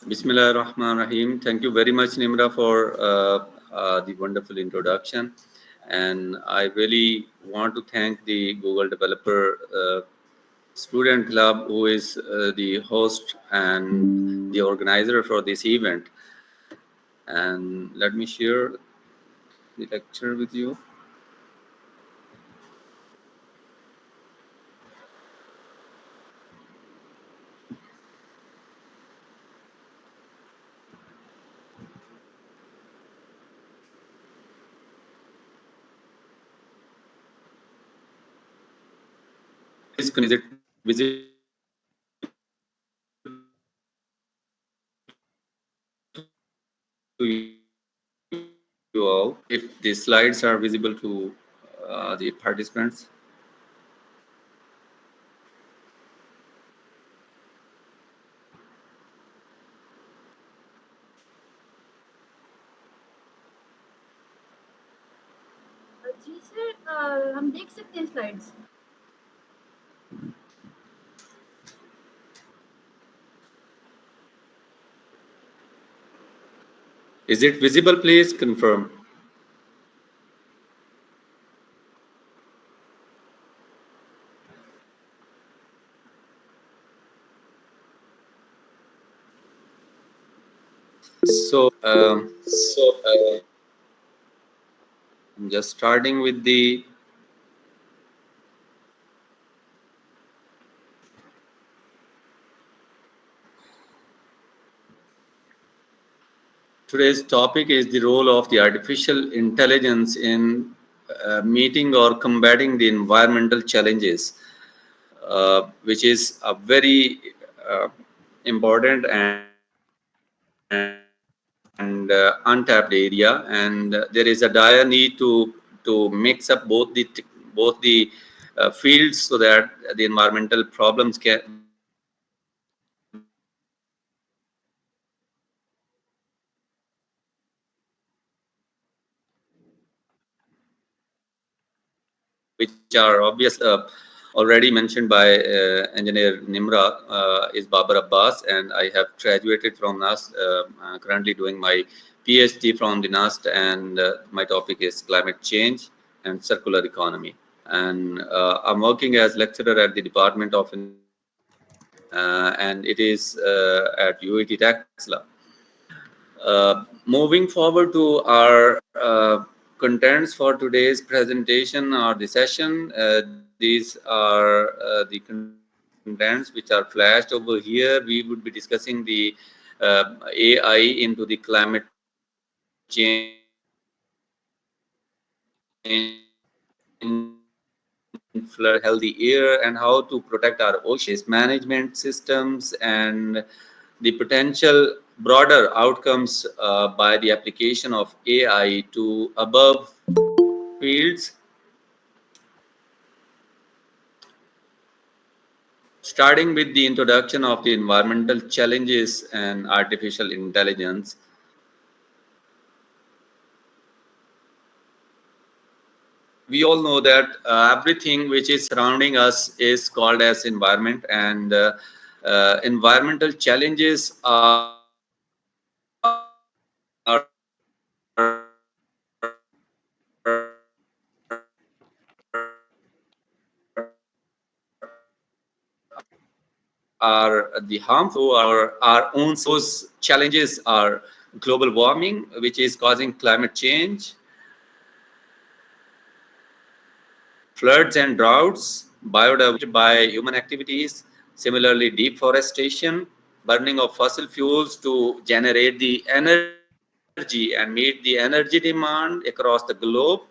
Bismillah Rahman Rahim. Thank you very much, Nimra, for the wonderful introduction. And I really want to thank the Google Developer Student Club, who is the host and the organizer for this event. And let me share the lecture with you. Is it visible to you all? If the slides are visible to the participants? जी sir, हम देख सकते हैं slides. Is it visible? Please confirm. So, I'm just starting with the today's topic is the role of the artificial intelligence in meeting or combating the environmental challenges, which is a very important and untapped area, and there is a dire need to mix up both the fields so that the environmental problems which are obvious already mentioned by engineer Nimra is Babar Abbas, and I have graduated from NAST, currently doing my PhD from the NAST, and my topic is climate change and circular economy. And I'm working as lecturer at the Department of Environment, and it is at UETT Taxla. Moving forward to our contents for today's presentation or the session, these are the contents which are flashed over here. We would be discussing the AI into the climate change, flood, healthy air, and how to protect our oceans, management systems, and the potential broader outcomes by the application of AI to above fields, starting with the introduction of the environmental challenges and artificial intelligence. We all know that everything which is surrounding us is called as environment, and environmental challenges are the harmful our own. Those challenges are global warming, which is causing climate change, floods and droughts, biodiversity by human activities, similarly deforestation, burning of fossil fuels to generate the energy and meet the energy demand across the globe,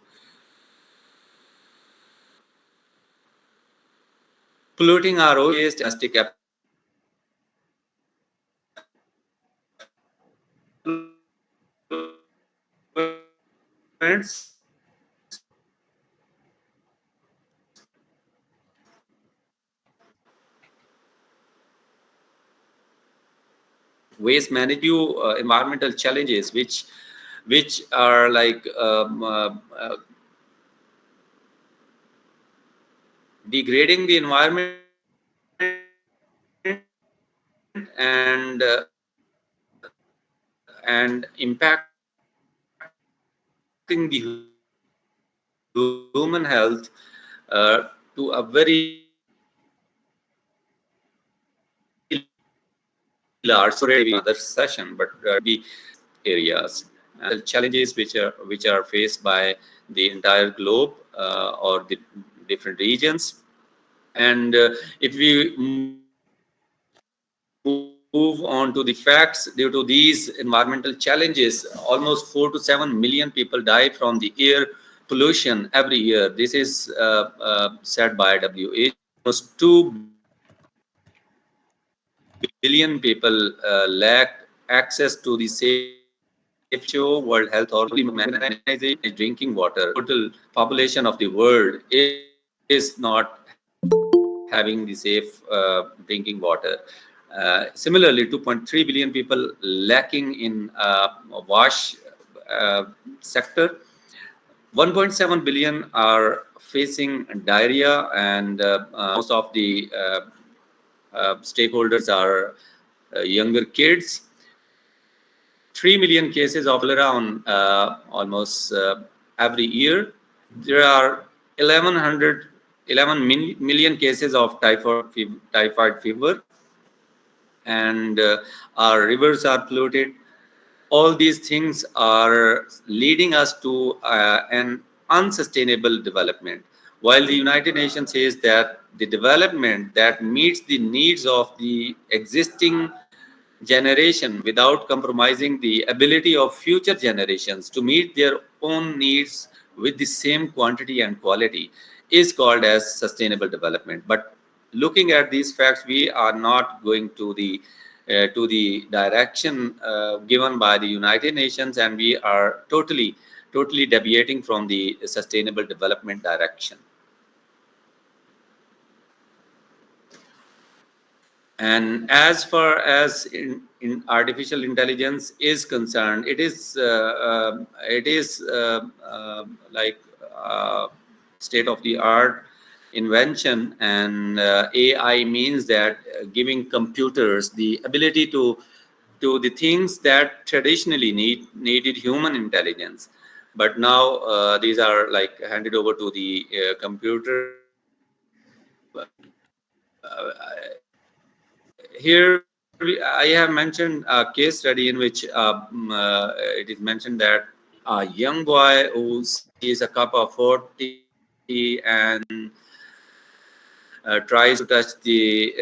polluting our oceans, domestic effluents, waste management, environmental challenges which are like degrading the environment and and impacting the human health to a very large large other session, but areas challenges which are faced by the entire globe or the different regions. And if we move on to the facts, due to these environmental challenges, almost 4 to 7 million people die from the air pollution every year. This is said by WHO. Almost 2 billion people lack access to the safe drinking water. WHO, World Health Organization, drinking water. Total population of the world is not having the safe drinking water. Similarly, 2.3 billion people lacking in wash sector. 1.7 billion are facing diarrhea, and most of the stakeholders are younger kids. 3 million cases of cholera on almost every year. There are 11 million cases of typhoid fever, and our rivers are polluted. All these things are leading us to an unsustainable development. While the United Nations says that the development that meets the needs of the existing generation without compromising the ability of future generations to meet their own needs with the same quantity and quality is called as sustainable development. But looking at these facts, we are not going to the direction given by the United Nations, and we are totally deviating from the sustainable development direction. And as far as in artificial intelligence is concerned, it is like state of the art invention, and AI means that giving computers the ability to do the things that traditionally needed human intelligence. But now these are like handed over to the computer. Here I have mentioned a case study in which it is mentioned that a young boy who sees a cup of hot tea and tries to touch the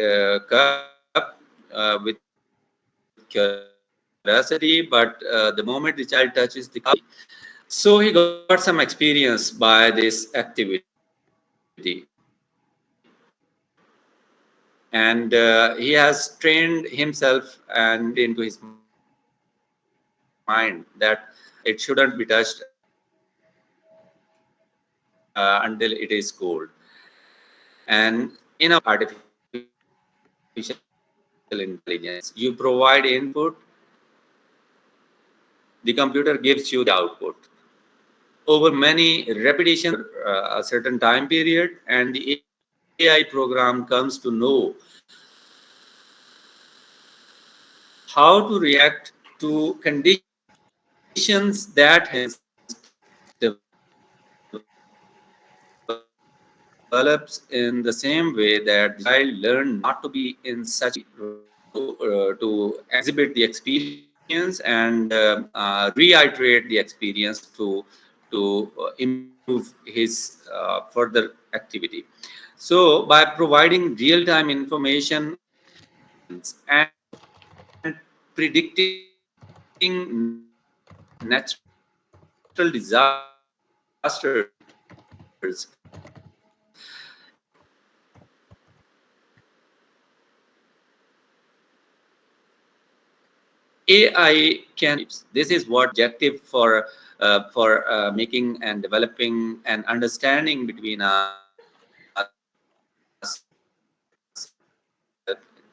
cup with curiosity, but the moment the child touches the cup, so he got some experience by this activity, and he has trained himself and into his mind that it shouldn't be touched until it is cold. And in our artificial intelligence, you provide input, the computer gives you the output. Over many repetitions over a certain time period, and the AI program comes to know how to react to conditions that has develops in the same way that the child learned not to be in such a condition, to exhibit the experience and reiterate the experience to improve his further activity. So by providing real-time information and predicting natural disasters, AI can. This is what objective for making and developing and understanding between us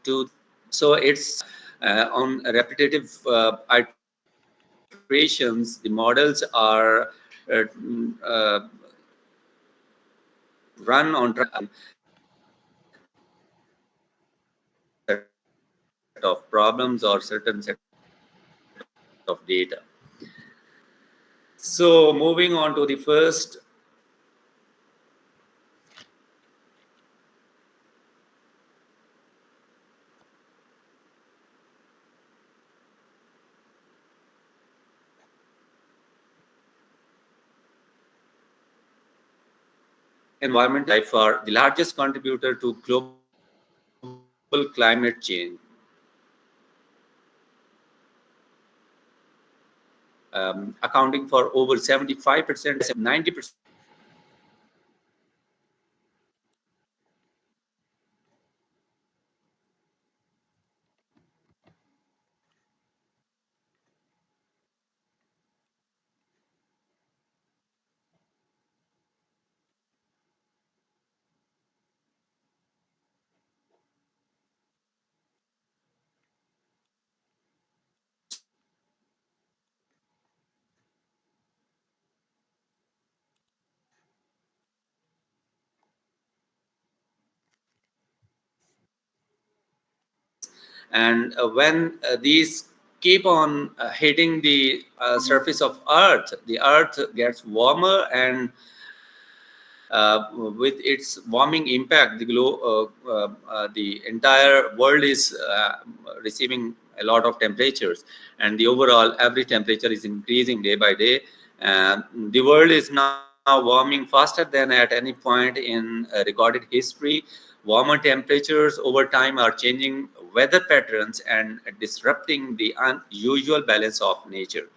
to. So it's on repetitive iterations. The models are run on certain set of problems or certain set of of data. So moving on to the first, environmental life are the largest contributor to global climate change, accounting for over 75% as 90% of global emissions. And when these keep on hitting the surface of Earth gets warmer, and with its warming impact, the entire world is receiving a lot of temperatures, and the overall average temperature is increasing day by day. And the world is now warming faster than at any point in recorded history. Warmer temperatures over time are changing weather patterns and disrupting the unusual balance of nature.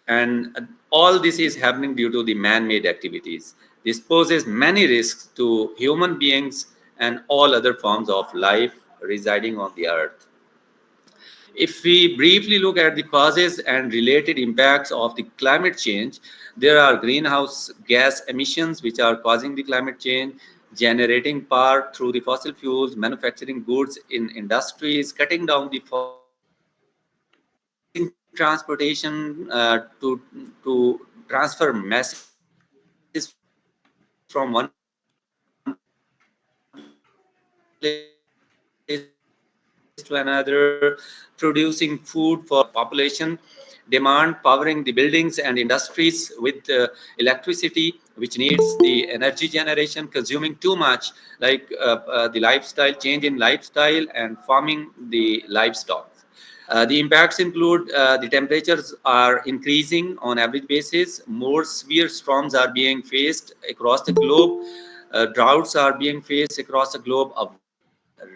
And all this is happening due to the man-made activities. This poses many risks to human beings and all other forms of life residing on the earth. If we briefly look at the causes and related impacts of the climate change, there are greenhouse gas emissions which are causing the climate change, generating power through the fossil fuels, manufacturing goods in industries, cutting down the forests, increasing transportation to transfer masses from one place to another, producing food for the population, demand powering the buildings and industries which needs the energy generation, consuming too much, like electricity, which needs the energy generation, consuming too much, the lifestyle change in lifestyle and farming the livestock. The impacts include the temperatures are increasing on average basis, more severe storms are being faced across the globe, droughts are being faced across the globe, a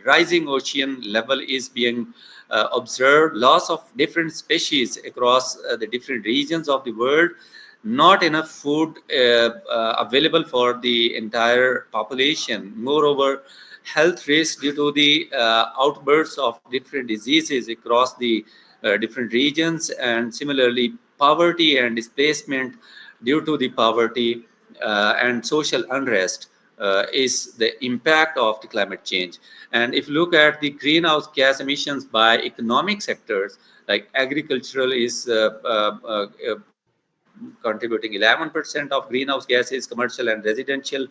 rising ocean level is being observed, loss of different species across the different regions of the world, not enough food available for the entire population. Moreover, health risks due to the outbursts of different diseases across the different regions, and similarly poverty and displacement due to the poverty and social unrest is the impact of the climate change. And if you look at the greenhouse gas emissions by economic sectors, like agricultural is contributing 11% of greenhouse gases, commercial and residential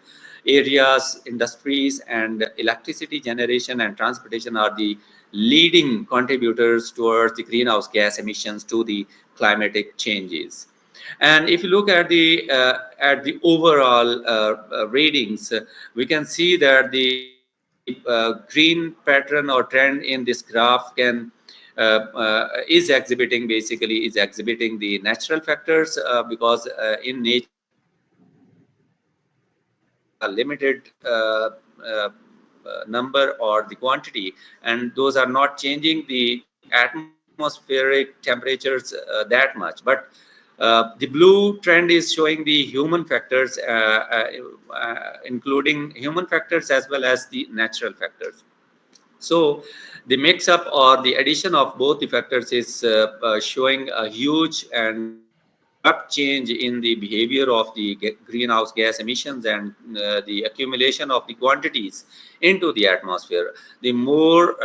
areas, industries, and electricity generation and transportation are the leading contributors towards the greenhouse gas emissions to the climatic changes. And if you look at the overall readings, we can see that the green pattern or trend in this graph can is exhibiting, basically is exhibiting the natural factors, because in nature there are limited number or the quantity, and those are not changing the atmospheric temperatures that much. But the blue trend is showing the human factors, including human factors as well as the natural factors. So the mix up or the addition of both the factors is showing a huge and abrupt change in the behavior of the greenhouse gas emissions and the accumulation of the quantities into the atmosphere. The more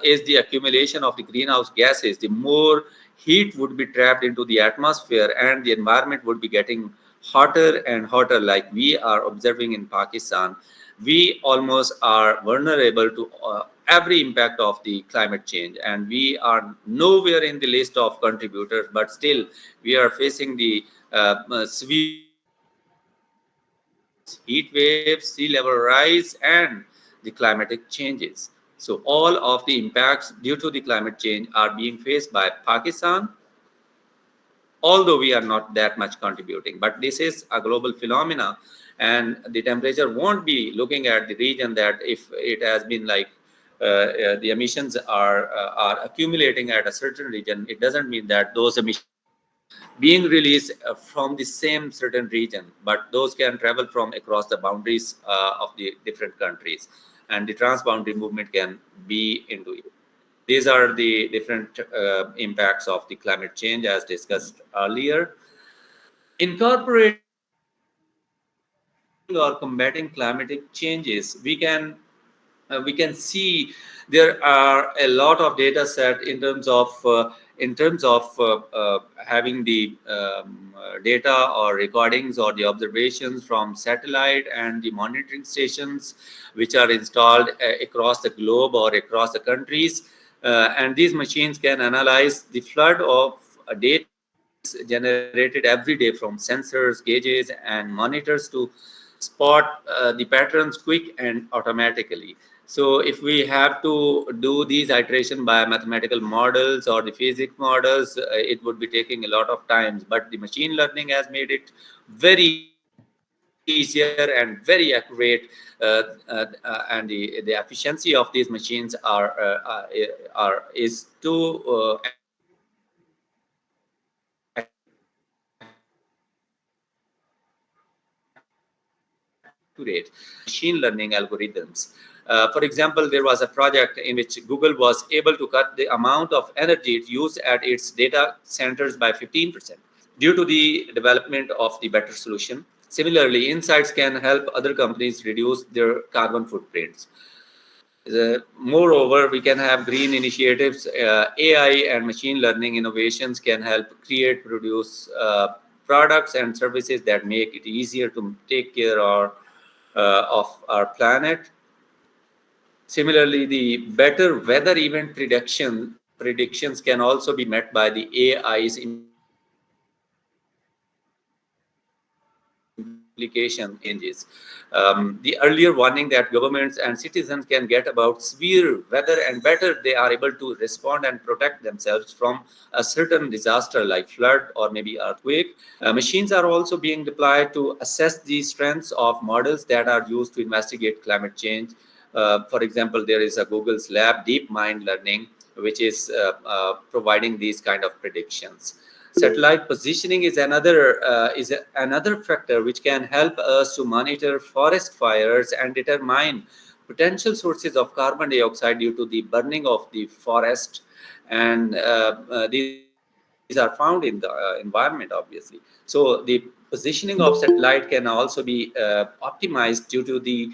is the accumulation of the greenhouse gases, the more heat would be trapped into the atmosphere, and the environment would be getting hotter and hotter, like we are observing in Pakistan. We almost are vulnerable to every impact of the climate change, and we are nowhere in the list of contributors, but still we are facing the severe heat waves, sea level rise, and the climatic changes. So all of the impacts due to the climate change are being faced by Pakistan, although we are not that much contributing. But this is a global phenomena, and the temperature won't be looking at the region, that if it has been like the emissions are accumulating at a certain region, it doesn't mean that those emissions are being released from the same certain region, but those can travel from across the boundaries of the different countries, and the transboundary movement can be into it. These are the different impacts of the climate change as discussed earlier. Incorporating or combating climatic changes, we can see there are a lot of data set in terms of having the data or recordings or the observations from satellite and the monitoring stations which are installed across the globe or across the countries, and these machines can analyze the flood of data which is generated every day from sensors, gauges, and monitors to spot the patterns quick and automatically. So if we have to do these iteration by mathematical models or the physics models, it would be taking a lot of times. But the machine learning has made it very easier and very accurate, and the efficiency of these machines are is too accurate and too accurate that we can use machine learning algorithms. For example, there was a project in which Google was able to cut the amount of energy it used at its data centers by 15% due to the development of the better solution. Similarly, insights can help other companies reduce their carbon footprints. Moreover, we can have green initiatives. AI and machine learning innovations can help create, produce products and services that make it easier to take care of our planet. Similarly, the better weather event predictions can also be met by the AI's implication in changes. The earlier warning that governments and citizens can get about severe weather, and better they are able to respond and protect themselves from a certain disaster like flood or maybe earthquake. Machines are also being deployed to assess the strengths of models that are used to investigate climate change. For example, there is a Google's lab, Deep Mind Learning, which is providing these kind of predictions. Satellite positioning is another factor which can help us to monitor forest fires and determine potential sources of carbon dioxide due to the burning of the forest, and these are found in the environment, obviously. So the positioning of satellite can also be optimized due to the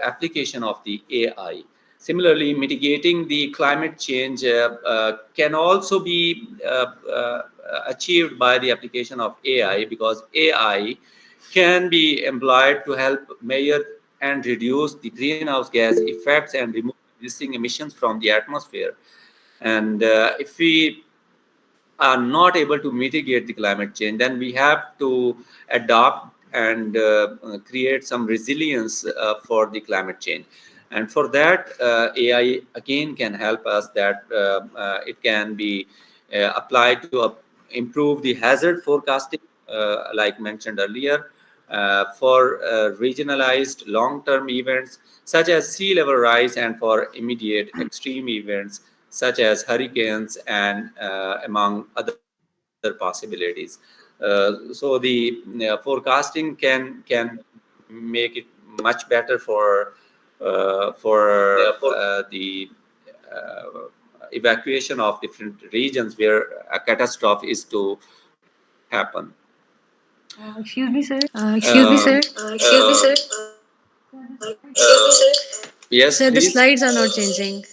application of the AI. Similarly, mitigating the climate change can also be achieved by the application of AI, because AI can be employed to help measure and reduce the greenhouse gas effects and remove existing emissions from the atmosphere. And if we are not able to mitigate the climate change, then we have to adopt and create some resilience for the climate change. And for that, AI again can help us, that it can be applied to improve the hazard forecasting, like mentioned earlier, for regionalized long-term events such as sea level rise, and for immediate extreme events such as hurricanes, and among other possibilities. So the forecasting can make it much better for the evacuation of different regions where a catastrophe is to happen. Excuse me, sir. Excuse me, sir. Yes, Sir, the please. slides are not changing.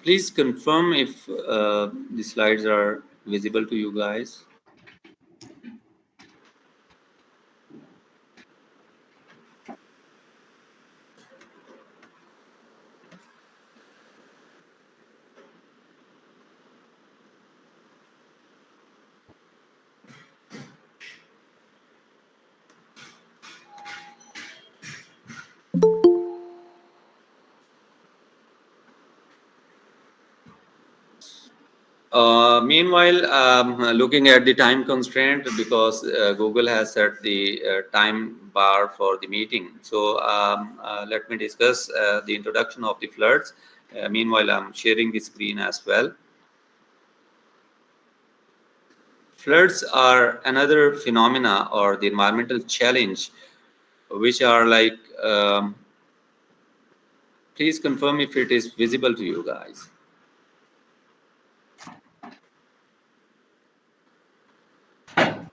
Please confirm if the slides are visible to you guys. Meanwhile, looking at the time constraint, because Google has set the time bar for the meeting. So let me discuss the introduction of the floods. Meanwhile, I'm sharing the screen as well. Floods are another phenomena or the environmental challenge, which are like, please confirm if it is visible to you guys.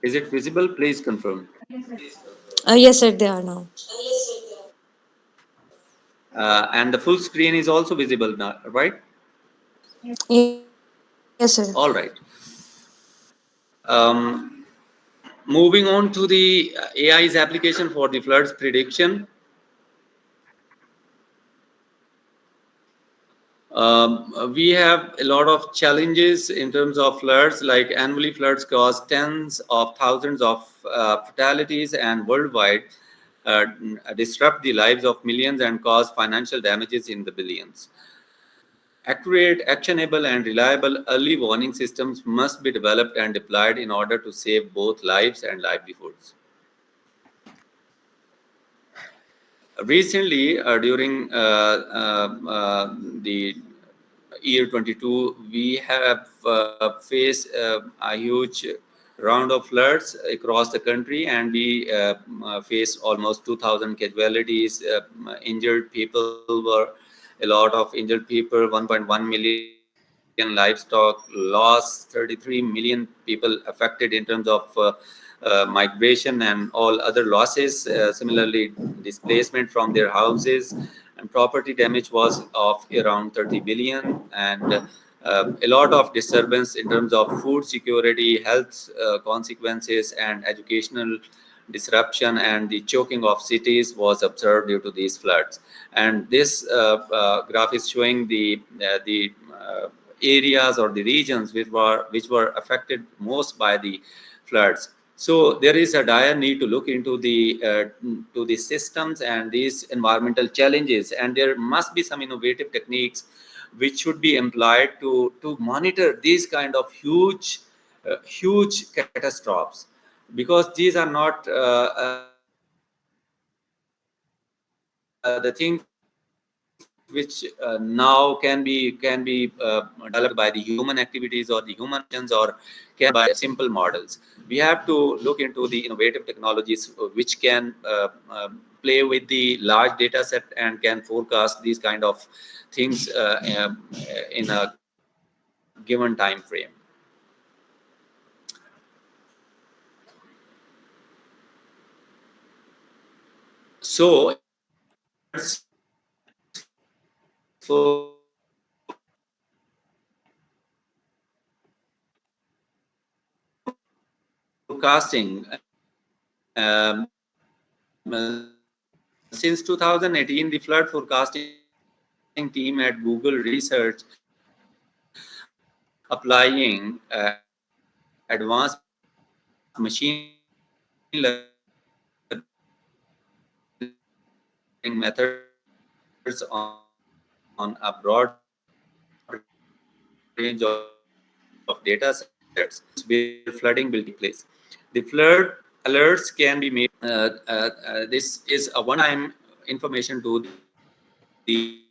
Is it visible? Please confirm. Yes, sir, they are now. And the full screen is also visible now, right? Yes, sir. All right. Um, Moving on to the AI's application for the floods prediction. We have a lot of challenges in terms of floods, like annually floods cause tens of thousands of fatalities and worldwide disrupt the lives of millions and cause financial damages in the billions. Accurate, actionable, and reliable early warning systems must be developed and deployed in order to save both lives and livelihoods. Recently, during the year 22, we have faced a huge round of floods across the country, and we faced almost 2,000 casualties. Injured people were a lot of injured people, 1.1 million livestock lost, 33 million people affected in terms of migration and all other losses. Similarly, displacement from their houses, and property damage was of around 30 billion, and a lot of disturbance in terms of food security, health consequences, and educational disruption, and the choking of cities was observed due to these floods. And this graph is showing the areas or the regions which were affected most by the floods. So there is a dire need to look into the systems and these environmental challenges, and there must be some innovative techniques which should be employed to monitor these kind of huge catastrophes, because these are not the things which now can be developed by the human activities or the human actions, or can be by simple models. We have to look into the innovative technologies which can play with the large data set and can forecast these kind of things in a given time frame. So in terms of floods forecasting, since 2018, the flood forecasting team at Google Research, applying advanced machine learning methods on a broad range of data sets, where flooding will take place. The flood alerts can be made this is a one-time information to the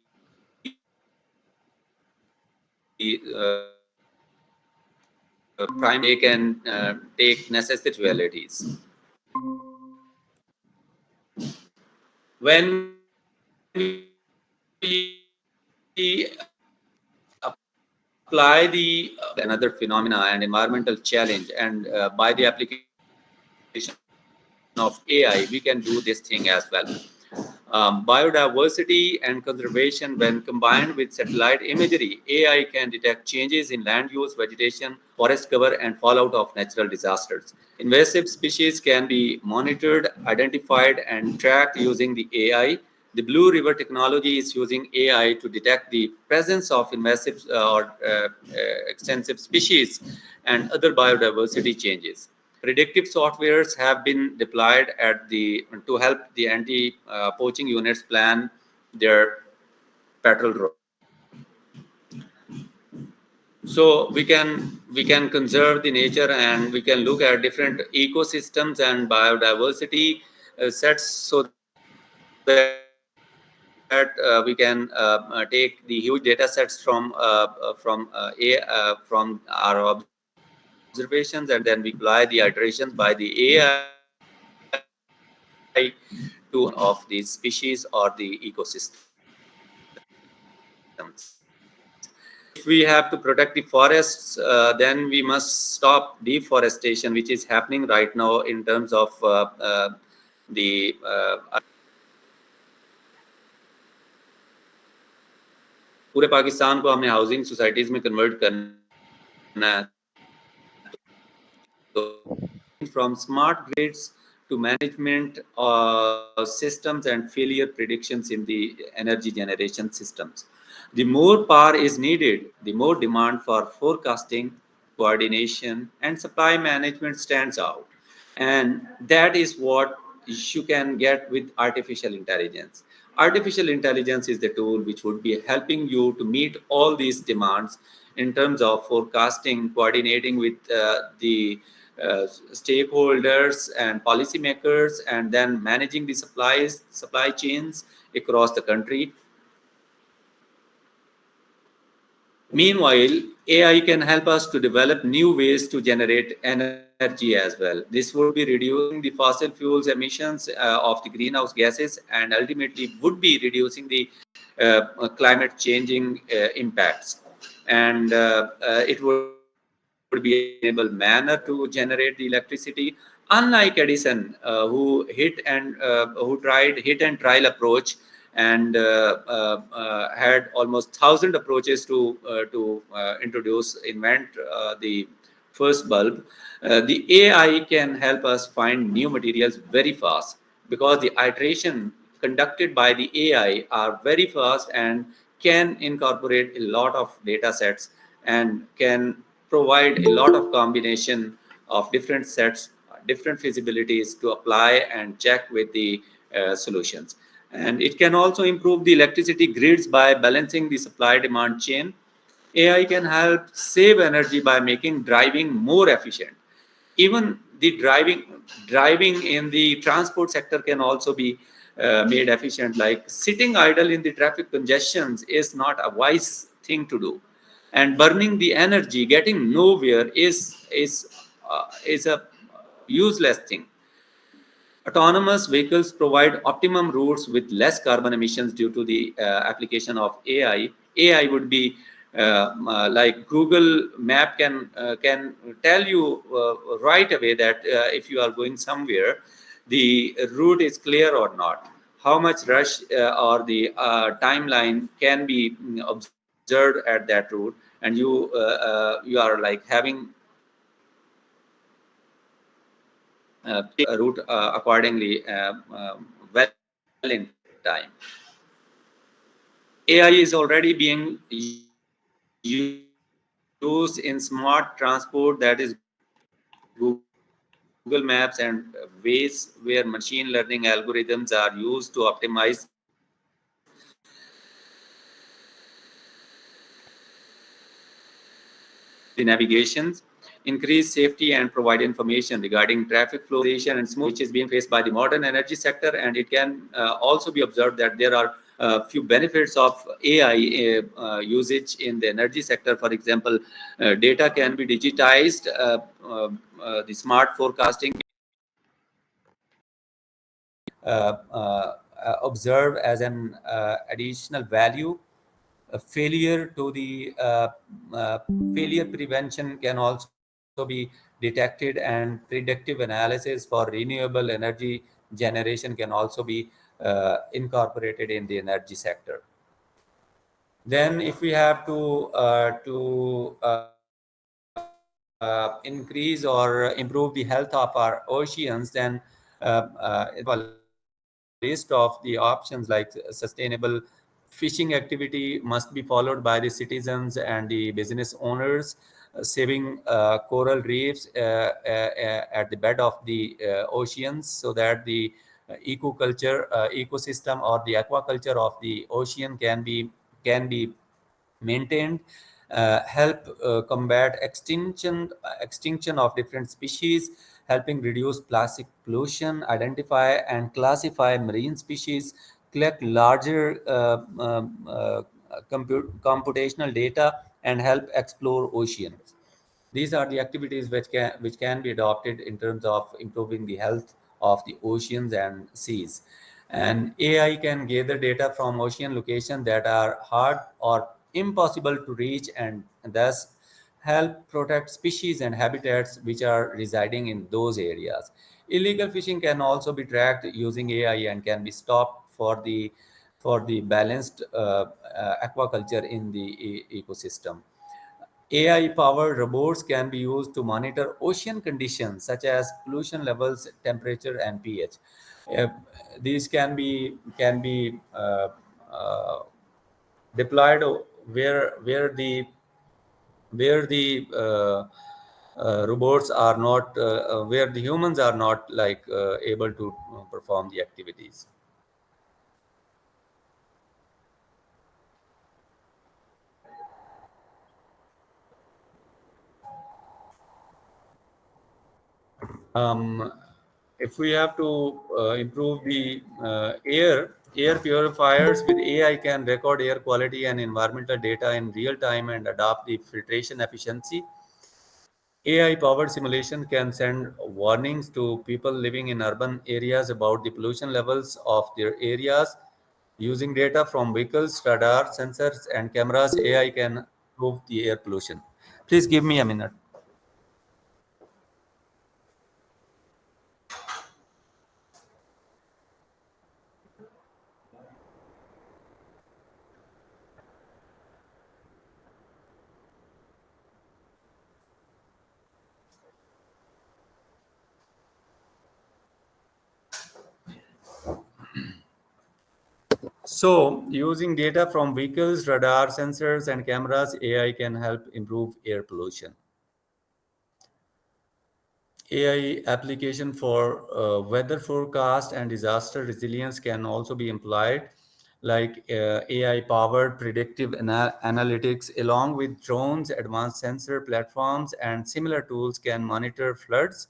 prime. They can take necessary dualities. When we apply the another phenomena and environmental challenge, and by the application of AI, we can do this thing as well. Biodiversity and conservation, when combined with satellite imagery, AI can detect changes in land use, vegetation, forest cover, and fallout of natural disasters. Invasive species can be monitored, identified, and tracked using the AI. The Blue River technology is using AI to detect the presence of invasive or extensive species and other biodiversity changes. Predictive softwares have been deployed at the to help the anti-poaching units plan their patrol route. So we can conserve the nature, and we can look at different ecosystems and biodiversity sets, so that we can take the huge data sets from our observations, and then we apply the iterations by the AI to of the species or the ecosystems. If we have to protect the forests, then we must stop deforestation, which is happening right now in terms of the पूरे पाकिस्तान को हमने housing societies में convert करना है, तो from smart grids to management systems and failure predictions in the energy generation systems. The more power is needed, the more demand for forecasting, coordination, and supply management stands out. And that is what you can get with artificial intelligence. Artificial intelligence is the tool which would be helping you to meet all these demands in terms of forecasting, coordinating with the stakeholders and policymakers, and then managing the supply chains across the country. Meanwhile, AI can help us to develop new ways to generate energy as well. This would be reducing the fossil fuels emissions of the greenhouse gases, and ultimately would be reducing the climate changing impacts. And it would be a sustainable manner to generate the electricity. Unlike Edison, who tried hit and trial approach, and had almost 1,000 approaches to invent the first bulb. The AI can help us find new materials very fast, because the iteration conducted by the AI are very fast and can incorporate a lot of data sets, and can provide a lot of combination of different sets, different feasibilities to apply and check with the solutions. And it can also improve the electricity grids by balancing the supply demand chain. AI can help save energy by making driving more efficient. Even the driving in the transport sector can also be made efficient. Like sitting idle in the traffic congestions is not a wise thing to do, and burning the energy, getting nowhere, is a useless thing. Autonomous vehicles provide optimum routes with less carbon emissions due to the application of AI. AI would be like Google Map can tell you right away that if you are going somewhere, the route is clear or not. How much rush or the timeline can be observed at that route, and you are like having route accordingly well in time. AI is already being used in smart transport, that is Google Maps and Waze, where machine learning algorithms are used to optimize the navigations, increase safety, and provide information regarding traffic flow, and smooth, which is being faced by the modern energy sector. And it can also be observed that there are few benefits of AI usage in the energy sector. For example, data can be digitized, the smart forecasting observe as an additional value. Failure to the failure prevention can also be detected, and predictive analysis for renewable energy generation can also be incorporated in the energy sector. Then, if we have to increase or improve the health of our oceans, then a list of the options like sustainable fishing activity must be followed by the citizens and the business owners, saving coral reefs at the bed of the oceans, so that the ecosystem or the aquaculture of the ocean can be maintained, help combat extinction of different species, helping reduce plastic pollution, identify and classify marine species, collect larger computational data, and help explore oceans. These are the activities which can be adopted in terms of improving the health of the oceans and seas. And AI can gather data from ocean locations that are hard or impossible to reach, and thus help protect species and habitats which are residing in those areas. Illegal fishing can also be tracked using AI and can be stopped for the balanced aquaculture in the ecosystem. AI-powered robots can be used to monitor ocean conditions such as pollution levels, temperature, and pH. Uh, these can be uh, deployed where the robots are not where the humans are not able to perform the activities. Um, if we have to improve the air purifiers with AI can record air quality and environmental data in real time and adapt the filtration efficiency. AI powered simulation can send warnings to people living in urban areas about the pollution levels of their areas. Using data from vehicles, radar, sensors, and cameras, AI can improve the air pollution. Please give me a minute. So, using data from vehicles, radar, sensors, and cameras, AI can help improve air pollution. AI application for weather forecast and disaster resilience can also be employed, like AI powered predictive analytics, along with drones, advanced sensor platforms, and similar tools can monitor floods,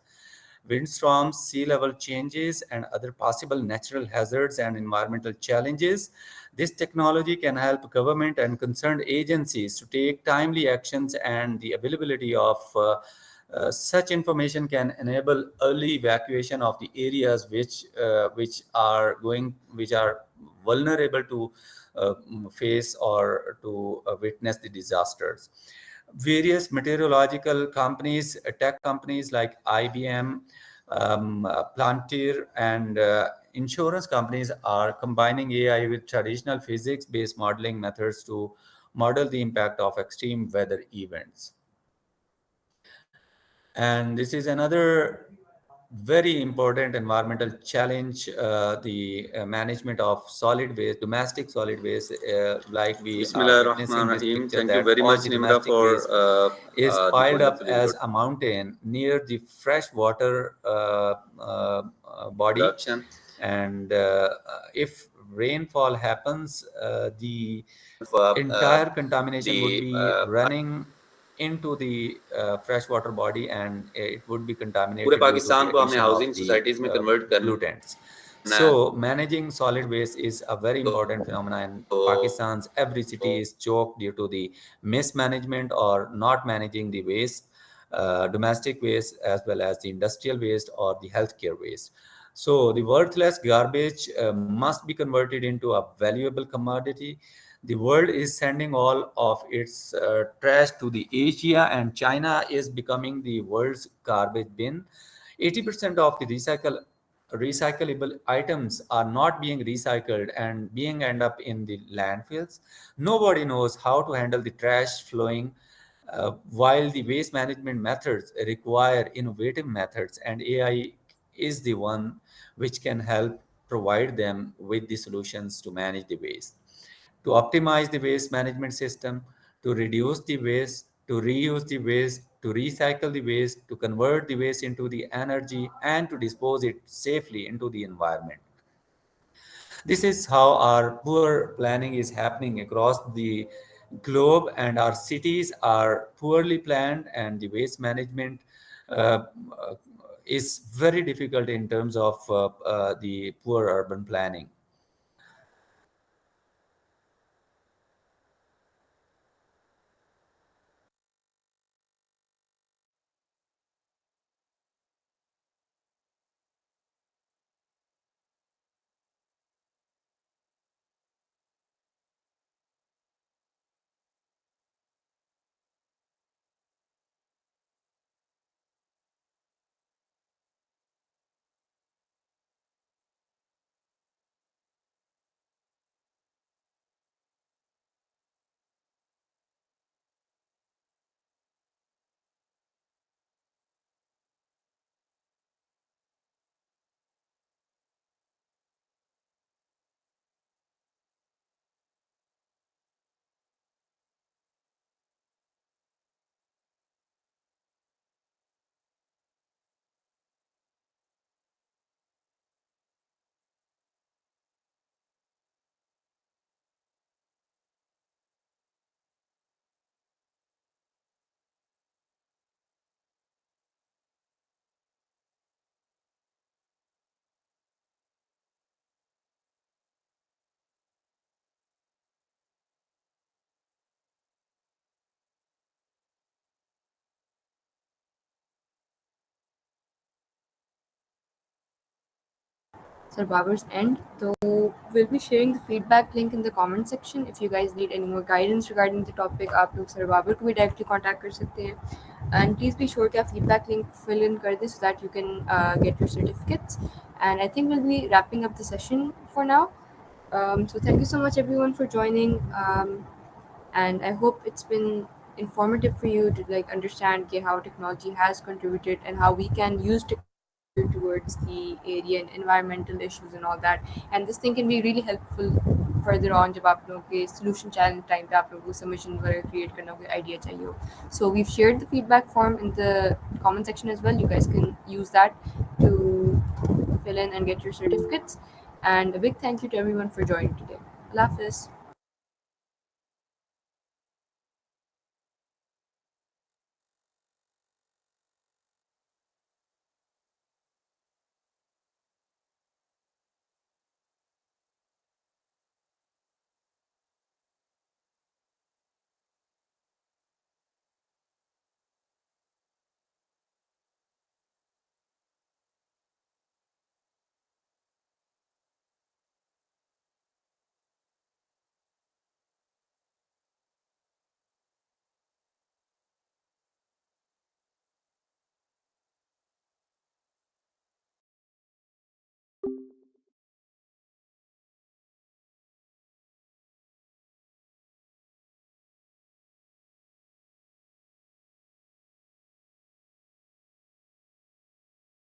windstorms, sea level changes, and other possible natural hazards and environmental challenges. This technology can help government and concerned agencies to take timely actions, and the availability of such information can enable early evacuation of the areas which are vulnerable to face or to witness the disasters. Various meteorological companies, tech companies like IBM, Plantier, and insurance companies are combining AI with traditional physics-based modeling methods to model the impact of extreme weather events. And this is another very important environmental challenge, the management of solid waste, domestic solid waste, like we are Bismillah witnessing Rahman this Rahim. picture Thank you that very all much, the Nimra, domestic for waste is the piled up wonderful as a mountain near the freshwater body. introduction. And if rainfall happens, the Uh, entire contamination would the be running into the freshwater body, and it would be पूरे contaminated due to the Pakistan को हमने addition of housing the societies में convert करना pollutants. है So managing solid waste is a very important phenomenon in तो Pakistan's every city is choked due to the mismanagement or not managing the waste, domestic waste as well as the industrial waste or the healthcare waste. So the worthless garbage must be converted into a valuable commodity. The world is sending all of its trash to the Asia, and China is becoming the world's garbage bin. 80% of the recycle recyclable items are not being recycled and being end up in the landfills. Nobody knows how to handle the trash flowing, while the waste management methods require innovative methods, and AI is the one which can help provide them with the solutions to manage the waste, to optimize the waste management system, to reduce the waste, to reuse the waste, to recycle the waste, to convert the waste into the energy, and to dispose it safely into the environment. This is how our poor planning is happening across the globe, and our cities are poorly planned, and the waste management uh, uh, is very difficult in terms of the poor urban planning. Sir Babar's end. So we'll be sharing the feedback link in the comment section. If you guys need any more guidance regarding the topic, आप लोग Sir Babar को भी directly contact कर सकते हैं. And please be sure कि आप feedback link fill in कर दें so that you can get your certificates. And I think we'll be wrapping up the session for now. So thank you so much everyone for joining. And I hope it's been informative for you to like understand how technology has contributed and how we can use technology towards the area and environmental issues and all that. And this thing can be really helpful further on जब आप लोगों के solution challenge time पे आप लोगों को submission वगैरह create करना कोई idea चाहिए हो. So we've shared the feedback form in the comment section as well. You guys can use that to fill in and get your certificates. And a big thank you to everyone for joining today. Allah Hafiz.